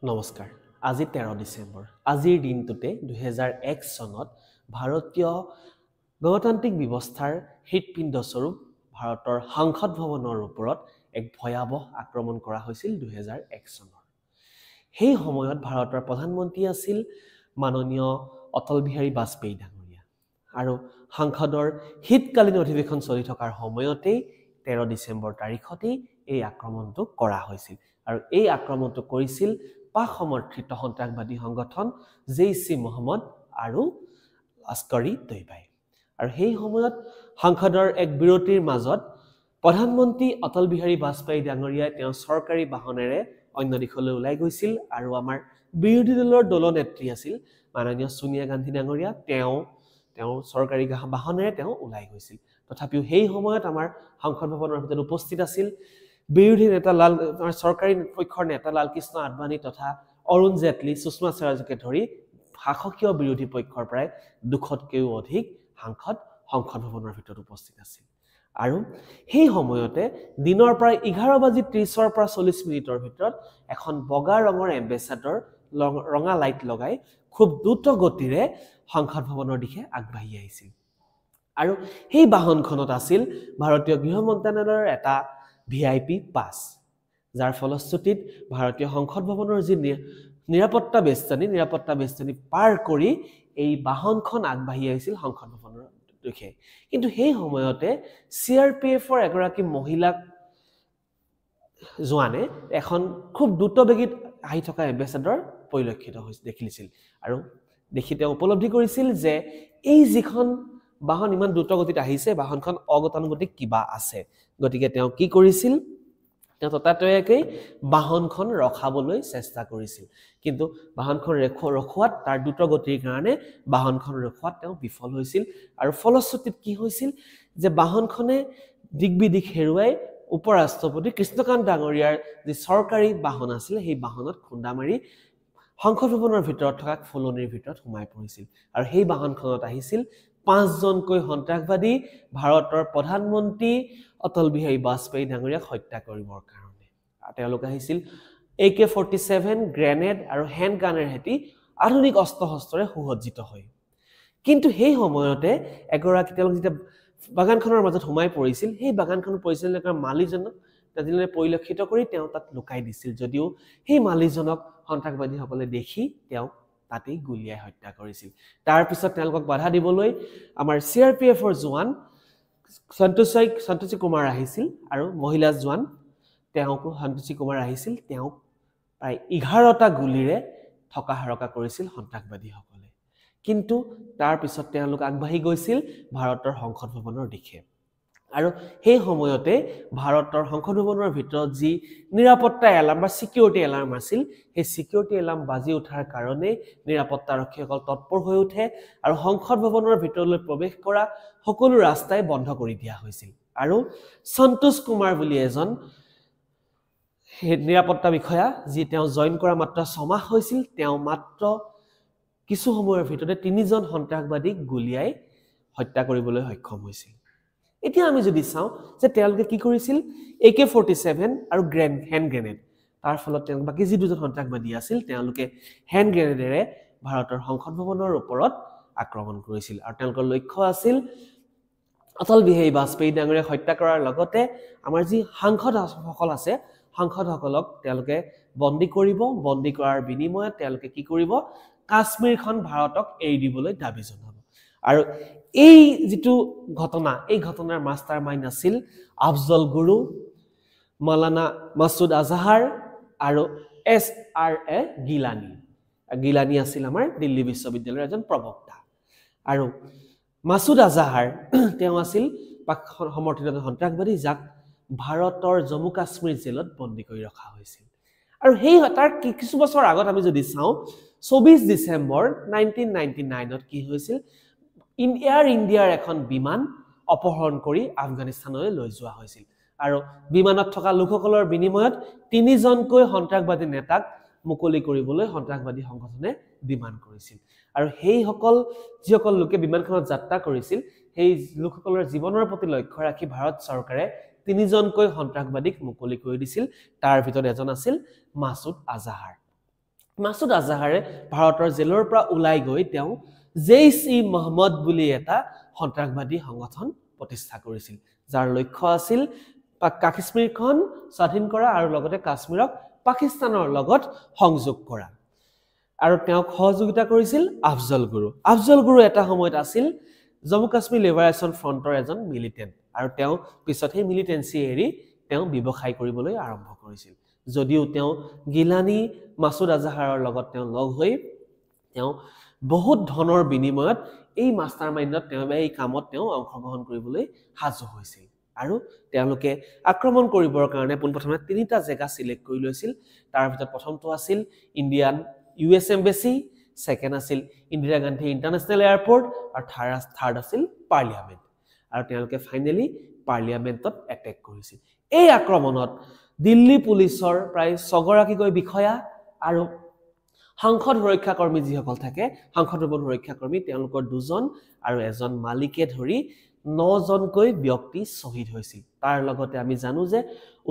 নমস্কাৰ আজি 13 ডিসেম্বৰ আজিৰ দিনটোতে 2001 চনত ভাৰতীয় গণতান্ত্ৰিক ব্যৱস্থাৰ হৃদপিণ্ড স্বৰূপ ভাৰতৰ সংসদ ভৱনৰ ওপৰত এক ভয়াবহ আক্ৰমণ কৰা হৈছিল 2001 চনৰ সেই সময়ত ভাৰতৰ প্ৰধানমন্ত্ৰী আছিল মাননীয় অটল বিহাৰী বাজপেয়ী ডাঙৰীয়া আৰু সংসদৰ শীতকালীন অধিৱেশন চলি থকাৰ সময়তেই 13 ডিসেম্বৰ তাৰিখতেই এই আক্ৰমণটো কৰা হৈছিল আৰু এই আক্ৰমণটো কৰিছিল পাক সমৰ্থিত সন্ত্ৰাসবাদী সংগঠন জেইচ ই মোহাম্মদ আৰু লস্কৰী তৈবাই আৰু সেই সময়ত সংসদৰ এক বিৰতিৰ মাজত প্ৰধানমন্ত্ৰী অটল বিহাৰী বাজপেয়ী ডাঙৰীয়াই তেওঁৰ চৰকাৰী বাহনেৰে অন্য দিশলৈ ওলাই গৈছিল আৰু আমাৰ বিৰোধী দলৰ দলনেত্ৰী আছিল মাননীয় সোনিয়া গান্ধী ডাঙৰীয়া তেওঁ চৰকাৰী বাহনেৰে তেওঁ ওলাই গৈছিল তথাপিও সেই সময়ত আমাৰ সংসদ ভৱনৰ ভিতৰত উপস্থিত আছিল বিৰোধী নেতা চৰকাৰী পক্ষৰ নেতা লালকৃষ্ণ আদবানী তথা অৰুণ জেটলি সুষমা স্বৰাজকে ধৰি শাসকীয় বিৰোধী পক্ষৰ প্ৰায় 200তকৈও অধিক সাংসদ সংসদ ভৱনৰ ভিতৰত উপস্থিত আছিল আৰু সেই সময়তে দিনৰ প্ৰায় 11:30ৰ পৰা 40 মিনিটৰ ভিতৰত এখন বগা ৰঙৰ এম্বেছাডৰ ৰঙা লাইট লগাই খুব দ্ৰুত গতিৰে সংসদ ভৱনৰ দিশে আগবাঢ়ি আহিছিল আৰু সেই বাহনখনত আছিল ভাৰতীয় গৃহ মন্ত্ৰালয়ৰ এটা ভিআইপি পাছ যাৰ ফলশ্ৰুতিত ভাৰতীয় সংসদ ভৱনৰ যি নিৰাপত্তা বেষ্টনী পাৰ কৰি এই বাহনখন আগবাঢ়ি আহিছিল সংসদ ভৱনৰ দিশে কিন্তু সেই সময়তে সিআৰপিএফৰ এগৰাকী মহিলাক জোৱানে এখন খুব দ্ৰুতবেগীত আহি থকা এম্বেছাডৰ পৰিলক্ষিত দেখিছিল আৰু দেখিতে উপলব্ধি কৰিছিল যে এই যিখন বাহন ইমান দ্ৰুতগতিত আহিছে বাহনখন অগতানুগতিক কিবা আছে গতিকে তেওঁ কি কৰিছিল তেওঁ ততাতৈয়াকৈ বাহনখন ৰখাবলৈ চেষ্টা কৰিছিল কিন্তু বাহনখন ৰখোৱাত তাৰ দ্ৰুতগতিৰ কাৰণে বাহনখন ৰখোৱাত তেওঁ বিফল হৈছিল আৰু ফলশ্ৰুতিত কি হৈছিল যে বাহনখনে দিগবিদিক হেৰুৱাই উপৰাষ্ট্ৰপতি কৃষ্ণকান্ত ডাঙৰীয়াৰ যি চৰকাৰী বাহন আছিল সেই বাহনত খুন্দা মাৰি সংসদ ভৱনৰ ভিতৰত থকা ফুলনিৰ ভিতৰত সোমাই পৰিছিল আৰু সেই বাহনখনত আহিছিল 5জনকৈ সন্ত্ৰাসবাদী ভাৰতৰ প্ৰধানমন্ত্ৰী অটল বিহাৰী বাজপেয়ী ডাঙৰীয়াক হত্যা কৰিবৰ কাৰণে তেওঁলোক আহিছিল AK-47 গ্ৰেনেড আৰু হেণ্ড গানেৰ হেতি আধুনিক অস্ত্ৰ-শস্ত্ৰৰে সুসজ্জিত হয় কিন্তু সেই সময়তে এগৰাকী তেওঁলোক যেতিয়া বাগানখনৰ মাজত সোমাই পৰিছিল সেই বাগানখনৰ পৰিচালকৰ মালিকজনক তাদিলে পৰিলক্ষিত কৰি তেওঁ তাত লুকাই দিছিল যদিও সেই মালিকজনক সন্ত্ৰাসবাদীসকলে দেখি তেওঁ তাতেই গুলিয়াই হত্যা কৰিছিল তাৰ পিছত তেওঁলোকক বাধা দিবলৈ আমাৰ সিআৰপিএফৰ জোৱান সন্তোষী কুমাৰ আহিছিল আৰু মহিলা জোৱান তেওঁকো সন্তোষী কুমাৰ আহিছিল তেওঁ প্ৰায় 11টা গুলিৰে ঠকাহৰকা কৰিছিল সন্ত্ৰাসবাদীসকলে কিন্তু তাৰ পিছত তেওঁলোক আগবাঢ়ি গৈছিল ভাৰতৰ সংসদ ভৱনৰ দিশে আৰু সেই সময়তে ভাৰতৰ সংসদ ভৱনৰ ভিতৰত যি নিৰাপত্তা এলাৰ্ম বা সিকিউৰিটি এলাৰ্ম আছিল সেই সিকিউৰিটি এলাৰ্ম বাজি উঠাৰ কাৰণে নিৰাপত্তাৰক্ষীসকল তৎপৰ হৈ উঠে আৰু সংসদ ভৱনৰ ভিতৰলৈ প্ৰৱেশ কৰা সকলো ৰাস্তাই বন্ধ কৰি দিয়া হৈছিল আৰু সন্তোষ কুমাৰ বুলি এজন নিৰাপত্তা বিষয়া যি তেওঁ জয়েন কৰা মাত্ৰ 6 মাহ হৈছিল তেওঁ মাত্ৰ কিছু সময়ৰ ভিতৰতে 3জন সন্ত্ৰাসবাদীক গুলিয়াই হত্যা কৰিবলৈ সক্ষম হৈছিল এতিয়া আমি যদি চাওঁ যে তেওঁলোকে কি কৰিছিল AK-47 আৰু হেণ্ড গ্ৰেনেড তাৰ ফলত তেওঁলোক বাকি যি দুজন সন্ত্ৰাসবাদী আছিল তেওঁলোকে হেণ্ড গ্ৰেনেডেৰে ভাৰতৰ সংসদ ভৱনৰ ওপৰত আক্ৰমণ কৰিছিল আৰু তেওঁলোকৰ লক্ষ্য আছিল অটল বিহাৰী বাজপেয়ী ডাঙৰীয়াক হত্যা কৰাৰ লগতে আমাৰ যি সাংসদসকল আছে সাংসদসকলক তেওঁলোকে বন্দী কৰাৰ বিনিময়ত তেওঁলোকে কি কৰিব কাশ্মীৰখন ভাৰতক এৰি দিবলৈ দাবী জনাব আৰু এই যিটো ঘটনা এই ঘটনাৰ মাষ্টাৰ মাইণ্ড আছিল আফজল গুৰু মাওলানা মাসুদ আজহাৰ আৰু SRA গিলানী আছিল আমাৰ দিল্লী বিশ্ববিদ্যালয়ৰ এজন প্ৰবক্তা আৰু মাসুদ আজহাৰ তেওঁ আছিল পাক সমৰ্থিত সন্ত্ৰাসবাদী যাক ভাৰতৰ জম্মু কাশ্মীৰ জেলত বন্দী কৰি ৰখা হৈছিল আৰু সেই তাৰ কিছু বছৰ আগত আমি যদি চাওঁ 24 ডিসেম্বৰ 1999ত কি হৈছিল এয়াৰ ইণ্ডিয়াৰ এখন বিমান অপহৰণ কৰি আফগানিস্তানলৈ লৈ যোৱা হৈছিল আৰু বিমানত থকা লোকসকলৰ বিনিময়ত 3জনকৈ সন্ত্ৰাসবাদী নেতাক মুকলি কৰিবলৈ সন্ত্ৰাসবাদী সংগঠনে ডিমাণ্ড কৰিছিল আৰু যিসকল লোকে বিমানখনত যাত্ৰা কৰিছিল সেই লোকসকলৰ জীৱনৰ প্ৰতি লক্ষ্য ৰাখি ভাৰত চৰকাৰে 3জনকৈ সন্ত্ৰাসবাদীক মুকলি কৰি দিছিল তাৰ ভিতৰত এজন আছিল মাসুদ আজহাৰ মাসুদ আজাহাৰে ভাৰতৰ জেলৰ পৰা ওলাই গৈ তেওঁ জেইচ-ই মহম্মদ বুলি এটা সন্ত্ৰাসবাদী সংগঠন প্ৰতিষ্ঠা কৰিছিল যাৰ লক্ষ্য আছিল কাশ্মীৰখন স্বাধীন কৰা আৰু লগতে কাশ্মীৰক পাকিস্তানৰ লগত সংযোগ কৰা আৰু তেওঁক সহযোগিতা কৰিছিল আফজল গুৰু এটা সময়ত আছিল জম্মু কাশ্মীৰ লিবাৰেশ্যন ফ্ৰণ্টৰ এজন মিলিটেণ্ট আৰু তেওঁ পিছত সেই মিলিটেন্সি এৰি তেওঁ ব্যৱসায় কৰিবলৈ আৰম্ভ কৰিছিল যদিও তেওঁ গিলানী মাসুদ আজাহাৰৰ লগত তেওঁ লগ হৈ তেওঁ বহুত ধনৰ বিনিময়ত এই মাষ্টাৰমাইণ্ডত তেওঁ এই কামত তেওঁ অংশগ্ৰহণ কৰিবলৈ সাজু হৈছিল আৰু তেওঁলোকে আক্ৰমণ কৰিবৰ কাৰণে পোনপ্ৰথমে তিনিটা জেগা সিলেক্ট কৰি লৈছিল তাৰ ভিতৰত প্ৰথমটো আছিল ইণ্ডিয়ান US এম্বেসি সেকেন্ড আছিল ইন্দিৰা গান্ধী ইন্টাৰনেশ্যনেল এয়াৰপোৰ্ট আৰু থাৰ্ড আছিল পাৰ্লিয়ামেন্ট আৰু তেওঁলোকে ফাইনেলি পাৰ্লিয়ামেন্টত এটেক কৰিছিল এই আক্ৰমণত দিল্লী পুলিচৰ প্ৰায় 6 গৰাকীকৈ বিষয়া আৰু সংসদ সুৰক্ষা কৰ্মী যিসকল থাকে সংসদ ভৱন সুৰক্ষা কৰ্মী তেওঁলোকৰ দুজন আৰু এজন মালিকে ধৰি 9 জনকৈ ব্যক্তি শহীদ হৈছিল তাৰ লগতে আমি জানো যে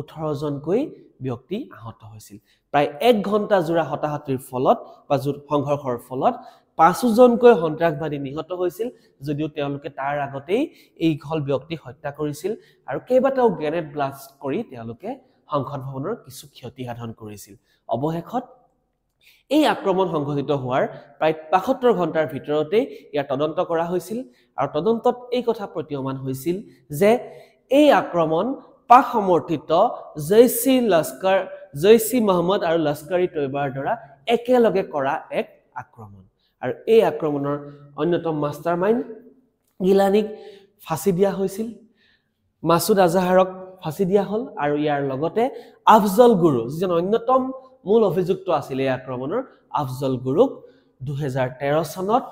18 জনকৈ ব্যক্তি আহত হৈছিল প্ৰায় 1 ঘণ্টা জোৰা হতাহতিৰ ফলত বা সংঘৰ্ষৰ ফলত 5 জনকৈ সন্ত্ৰাসবাদী নিহত হৈছিল যদিও তেওঁলোকে তাৰ আগতেই এই ঘল ব্যক্তি হত্যা কৰিছিল আৰু কেইবাটাও গ্ৰেনেড ব্লাষ্ট কৰি তেওঁলোকে সংসদ ভৱনৰ কিছু ক্ষতি সাধন কৰিছিল অৱশেষত এই আক্ৰমণ সংঘটিত হোৱাৰ প্ৰায় 75 ঘণ্টাৰ ভিতৰতে ইয়াৰ তদন্ত কৰা হৈছিল আৰু তদন্তত এই কথা প্ৰতীয়মান হৈছিল যে এই আক্ৰমণ পাক সমৰ্থিত জেইচ-ই মহম্মদ আৰু লস্কৰ-ই-তৈয়বাৰ দ্বাৰা একেলগে কৰা এক আক্ৰমণ আৰু এই আক্ৰমণৰ অন্যতম মাষ্টাৰমাইণ্ড গিলানীক ফাঁচি দিয়া হৈছিল মাসুদ আজাহাৰক ফাঁচি দিয়া হল আৰু ইয়াৰ লগতে আফজল গুৰু যিজন অন্যতম মূল অভিযুক্ত আছিল এই আক্ৰমণৰ আফজল গুৰুক 2013 চনত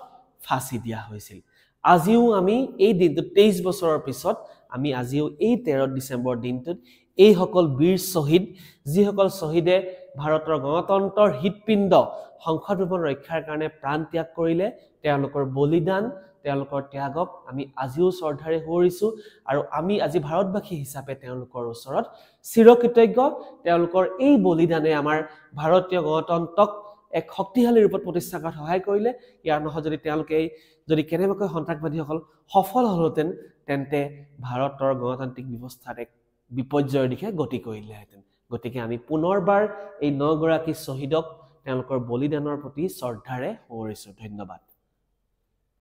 ফাঁসি দিয়া হৈছিল আজিও আমি এই দিনটো 23 বছৰৰ পিছত আমি আজিও এই 13 ডিসেম্বৰ দিনটোত এই সকল বীৰ শহীদ যিসকল শহীদে ভাৰতৰ গণতন্ত্ৰৰ হৃদপিণ্ড সংসদ ভৱন ৰক্ষাৰ কাৰণে প্ৰাণ ত্যাগ কৰিলে তেওঁলোকৰ বলিদান তেওঁলোকৰ ত্যাগক আমি আজিও শ্ৰদ্ধাৰে সোঁৱৰিছো আৰু আমি আজি ভাৰতবাসী হিচাপে তেওঁলোকৰ ওচৰত চিৰকৃতজ্ঞ তেওঁলোকৰ এই বলিদানে আমাৰ ভাৰতীয় গণতন্ত্ৰক এক শক্তিশালী ৰূপত প্ৰতিষ্ঠা কৰাত সহায় কৰিলে ইয়াৰ নহয় যদি কেনেবাকৈ সন্ত্ৰাসবাদীসকল সফল হলহেঁতেন তেন্তে ভাৰতৰ গণতান্ত্ৰিক ব্যৱস্থাত এক বিপৰ্যয়ৰ দিশে গতি কৰিলেহেঁতেন গতিকে আমি পুনৰবাৰ এই 9 গৰাকী শহীদক তেওঁলোকৰ বলিদানৰ প্ৰতি শ্ৰদ্ধাৰে সোঁৱৰিছো ধন্যবাদ